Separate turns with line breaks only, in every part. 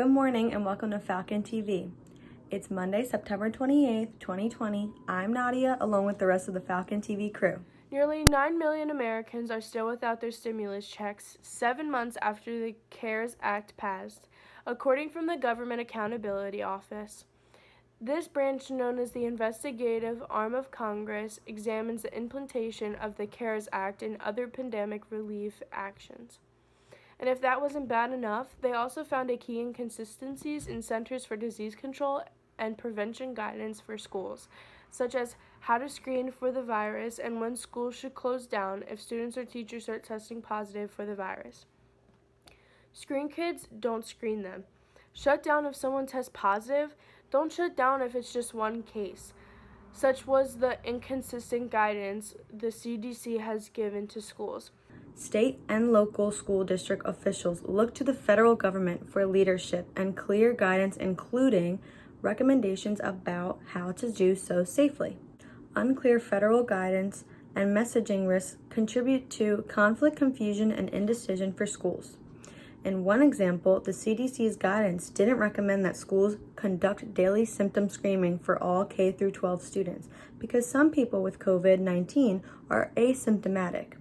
Good morning and welcome to Falcon TV. It's Monday, September 28th, 2020. I'm Nadia, along with the rest of the Falcon TV crew.
Nearly 9 million Americans are still without their stimulus checks 7 months after the CARES Act passed, according from the Government Accountability Office. This branch, known as the investigative arm of Congress, examines the implementation of the CARES Act and other pandemic relief actions. And if that wasn't bad enough, they also found a key inconsistencies in Centers for Disease Control and Prevention guidance for schools, such as how to screen for the virus and when schools should close down if students or teachers start testing positive for the virus. Screen kids, don't screen them. Shut down if someone tests positive, don't shut down if it's just one case. Such was the inconsistent guidance the CDC has given to schools.
State and local school district officials look to the federal government for leadership and clear guidance, including recommendations about how to do so safely. Unclear federal guidance and messaging risks contribute to conflict, confusion, and indecision for schools. In one example, the CDC's guidance didn't recommend that schools conduct daily symptom screening for all K-12 students because some people with COVID-19 are asymptomatic.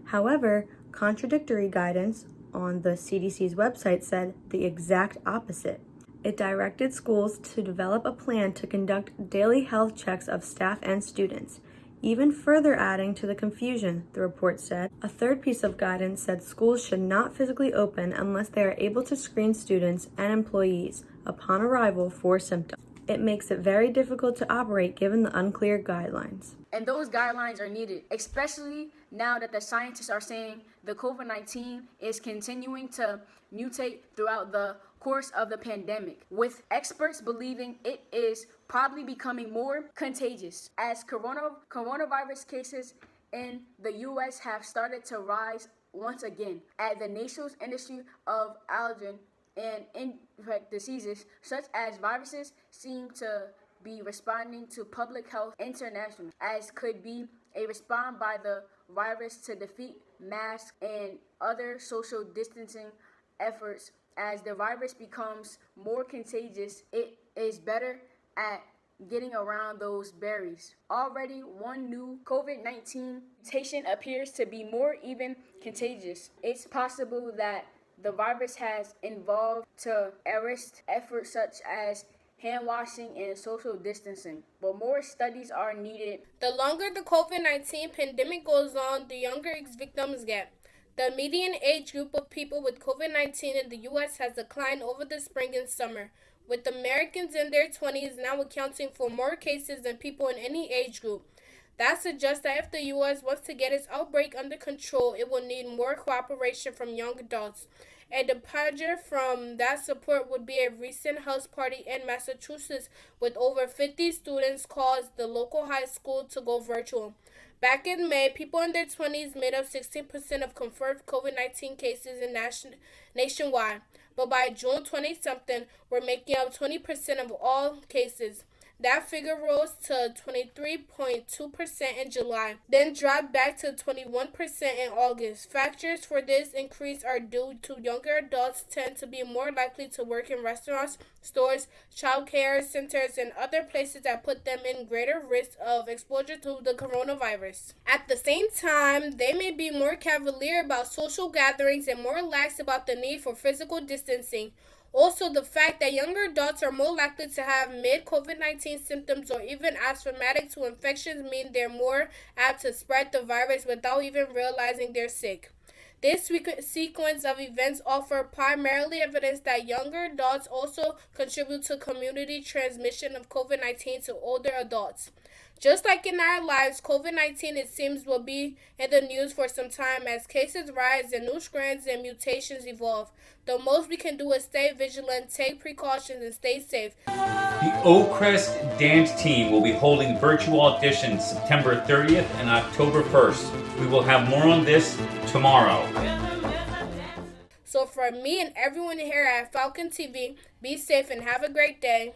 However, contradictory guidance on the CDC's website said the exact opposite. It directed schools to develop a plan to conduct daily health checks of staff and students, even further adding to the confusion, the report said. A third piece of guidance said schools should not physically open unless they are able to screen students and employees upon arrival for symptoms. It makes it very difficult to operate given the unclear guidelines.
And those guidelines are needed, especially now that the scientists are saying the COVID-19 is continuing to mutate throughout the course of the pandemic, with experts believing it is probably becoming more contagious as coronavirus cases in the U.S. have started to rise once again. At the nation's industry of allergen and infectious diseases such as viruses seem to be responding to public health internationally, as could be a response by the virus to defeat masks and other social distancing efforts. As the virus becomes more contagious, it is better at getting around those barriers. Already, one new COVID-19 mutation appears to be more even contagious. It's possible that the virus has evolved to arrest efforts such as hand washing and social distancing, but more studies are needed.
The longer the COVID-19 pandemic goes on, the younger its victims get. The median age group of people with COVID-19 in the U.S. has declined over the spring and summer, with Americans in their 20s now accounting for more cases than people in any age group. That suggests that if the U.S. wants to get its outbreak under control, it will need more cooperation from young adults. A departure from that support would be a recent house party in Massachusetts with over 50 students caused the local high school to go virtual. Back in May, people in their 20s made up 16% of confirmed COVID-19 cases nationwide, but by June 20-something, we're making up 20% of all cases. That figure rose to 23.2% in July, then dropped back to 21% in August. Factors for this increase are due to younger adults tend to be more likely to work in restaurants, stores, child care centers, and other places that put them in greater risk of exposure to the coronavirus. At the same time, they may be more cavalier about social gatherings and more lax about the need for physical distancing. Also, the fact that younger adults are more likely to have mid-COVID-19 symptoms or even asthmatic to infections mean they're more apt to spread the virus without even realizing they're sick. This sequence of events offer primarily evidence that younger adults also contribute to community transmission of COVID-19 to older adults. Just like in our lives, COVID-19, it seems, will be in the news for some time as cases rise and new strands and mutations evolve. The most we can do is stay vigilant, take precautions, and stay safe.
The Oakcrest dance team will be holding virtual auditions September 30th and October 1st. We will have more on this tomorrow.
So for me and everyone here at Falcon TV, be safe and have a great day.